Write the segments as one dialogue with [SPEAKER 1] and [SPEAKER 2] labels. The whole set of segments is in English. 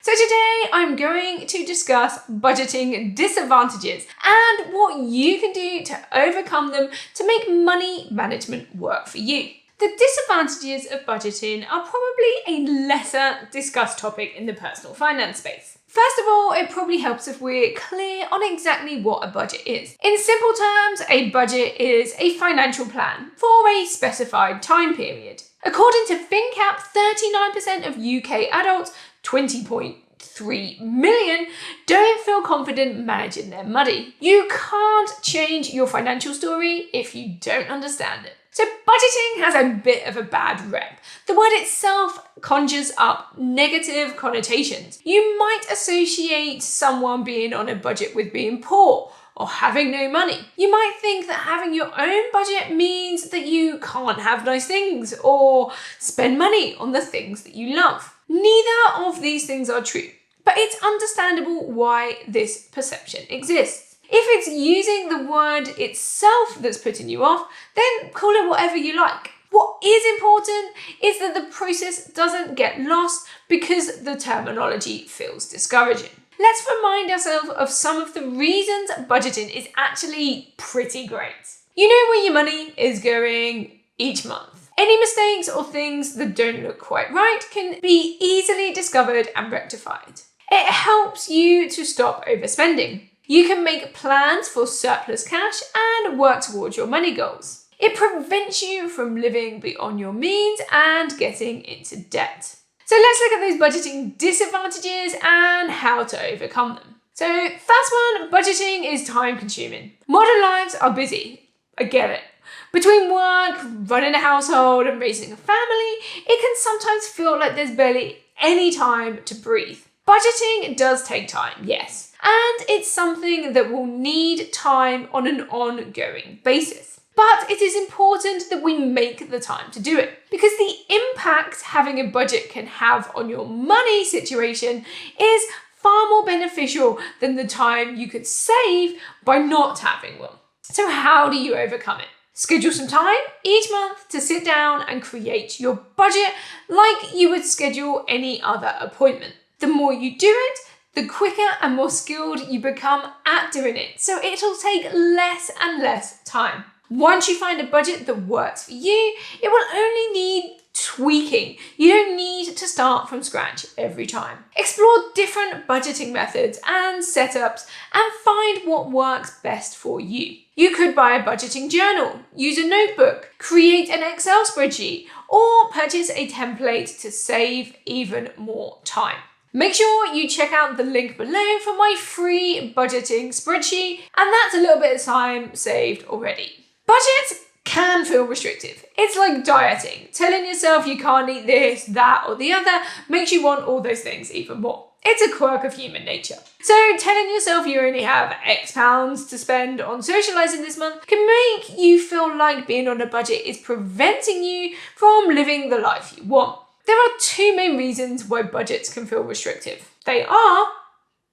[SPEAKER 1] So today I'm going to discuss budgeting disadvantages and what you can do to overcome them to make money management work for you. The disadvantages of budgeting are probably a lesser discussed topic in the personal finance space. First of all, it probably helps if we're clear on exactly what a budget is. In simple terms, a budget is a financial plan for a specified time period. According to FinCap, 39% of UK adults, 20.3 million, don't feel confident managing their money. You can't change your financial story if you don't understand it. So budgeting has a bit of a bad rep. The word itself conjures up negative connotations. You might associate someone being on a budget with being poor or having no money. You might think that having your own budget means that you can't have nice things or spend money on the things that you love. Neither of these things are true, but it's understandable why this perception exists. If it's using the word itself that's putting you off, then call it whatever you like. What is important is that the process doesn't get lost because the terminology feels discouraging. Let's remind ourselves of some of the reasons budgeting is actually pretty great. You know where your money is going each month. Any mistakes or things that don't look quite right can be easily discovered and rectified. It helps you to stop overspending. You can make plans for surplus cash and work towards your money goals. It prevents you from living beyond your means and getting into debt. So let's look at those budgeting disadvantages and how to overcome them. So first one, budgeting is time consuming. Modern lives are busy. I get it. Between work, running a household and raising a family, it can sometimes feel like there's barely any time to breathe. Budgeting does take time, yes. And it's something that will need time on an ongoing basis. But it is important that we make the time to do it because the impact having a budget can have on your money situation is far more beneficial than the time you could save by not having one. So how do you overcome it? Schedule some time each month to sit down and create your budget like you would schedule any other appointment. The more you do it, the quicker and more skilled you become at doing it, so it'll take less and less time. Once you find a budget that works for you, it will only need tweaking. You don't need to start from scratch every time. Explore different budgeting methods and setups and find what works best for you. You could buy a budgeting journal, use a notebook, create an Excel spreadsheet, or purchase a template to save even more time. Make sure you check out the link below for my free budgeting spreadsheet, and that's a little bit of time saved already. Budgets can feel restrictive. It's like dieting. Telling yourself you can't eat this, that, or the other makes you want all those things even more. It's a quirk of human nature. So telling yourself you only have X pounds to spend on socializing this month can make you feel like being on a budget is preventing you from living the life you want. There are two main reasons why budgets can feel restrictive. They are,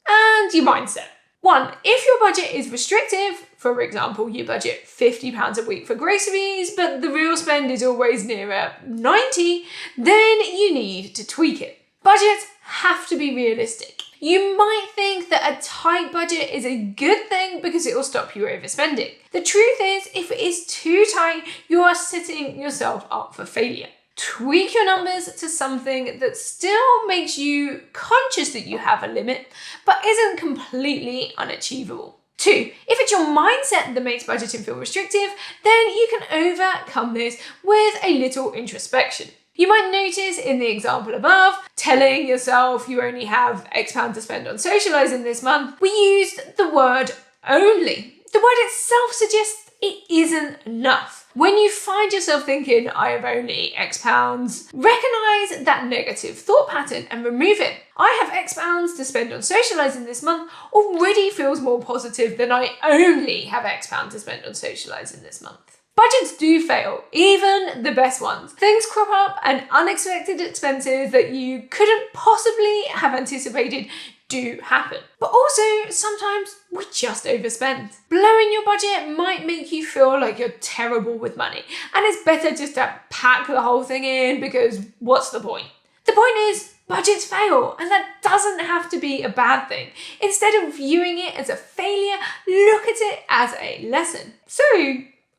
[SPEAKER 1] and your mindset. One, if your budget is restrictive, for example, you budget £50 a week for groceries, but the real spend is always nearer 90, then you need to tweak it. Budgets have to be realistic. You might think that a tight budget is a good thing because it will stop you overspending. The truth is, if it is too tight, you are setting yourself up for failure. Tweak your numbers to something that still makes you conscious that you have a limit, but isn't completely unachievable. Two, if it's your mindset that makes budgeting feel restrictive, then you can overcome this with a little introspection. You might notice in the example above, telling yourself you only have X pounds to spend on socializing this month, we used the word only. The word itself suggests it isn't enough. When you find yourself thinking, I have only X pounds, recognize that negative thought pattern and remove it. I have X pounds to spend on socializing this month already feels more positive than I only have X pounds to spend on socializing this month. Budgets do fail, even the best ones. Things crop up and unexpected expenses that you couldn't possibly have anticipated do happen. But also, sometimes we just overspend. Blowing your budget might make you feel like you're terrible with money, and it's better just to pack the whole thing in because what's the point? The point is, Budgets fail, and that doesn't have to be a bad thing. Instead of viewing it as a failure, look at it as a lesson. So,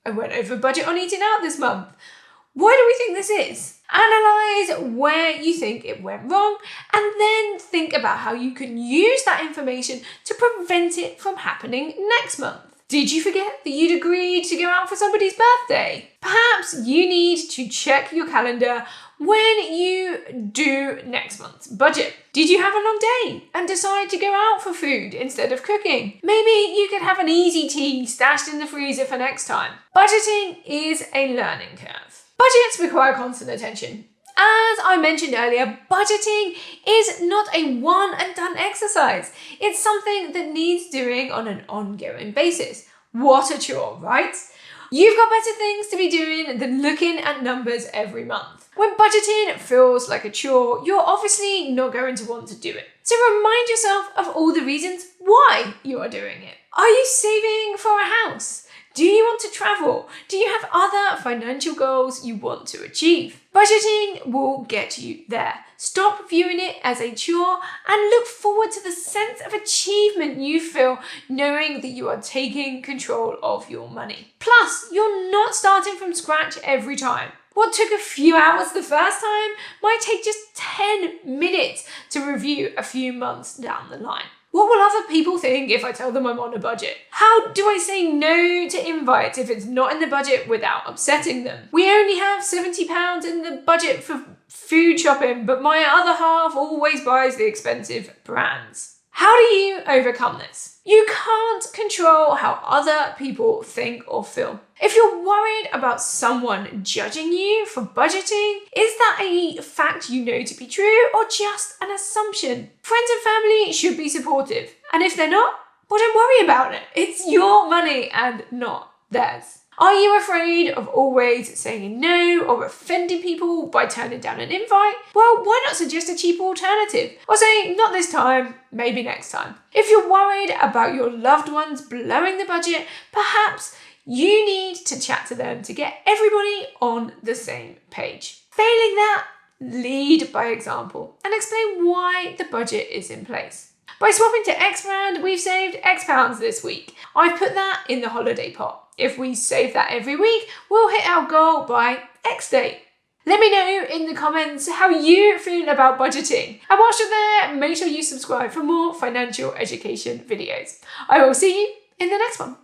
[SPEAKER 1] I went over budget on eating out this month. Why do we think this is? Analyze where you think it went wrong, and then think about how you can use that information to prevent it from happening next month. Did you forget that you'd agreed to go out for somebody's birthday? Perhaps you need to check your calendar when you do next month's budget. Did you have a long day and decide to go out for food instead of cooking? Maybe you could have an easy tea stashed in the freezer for next time. Budgeting is a learning curve. Budgets require constant attention. As I mentioned earlier, budgeting is not a one and done exercise. It's something that needs doing on an ongoing basis. What a chore, right? You've got better things to be doing than looking at numbers every month. When budgeting feels like a chore, you're obviously not going to want to do it. So remind yourself of all the reasons why you are doing it. Are you saving for a house? Do you want to travel? Do you have other financial goals you want to achieve? Budgeting will get you there. Stop viewing it as a chore and look forward to the sense of achievement you feel knowing that you are taking control of your money. Plus, you're not starting from scratch every time. What took a few hours the first time might take just 10 minutes to review a few months down the line. What will other people think if I tell them I'm on a budget? How do I say no to invites if it's not in the budget without upsetting them? We only have £70 in the budget for food shopping, but my other half always buys the expensive brands. How do you overcome this? You can't control how other people think or feel. If you're worried about someone judging you for budgeting, is that a fact you know to be true or just an assumption? Friends and family should be supportive. And if they're not, well, don't worry about it. It's your money and not theirs. Are you afraid of always saying no or offending people by turning down an invite? Well, why not suggest a cheaper alternative? Or say, not this time, maybe next time. If you're worried about your loved ones blowing the budget, perhaps you need to chat to them to get everybody on the same page. Failing that, lead by example and explain why the budget is in place. By swapping to X brand, we've saved X pounds this week. I've put that in the holiday pot. If we save that every week, we'll hit our goal by X date. Let me know in the comments how you feel about budgeting. And whilst you're there, make sure you subscribe for more financial education videos. I will see you in the next one.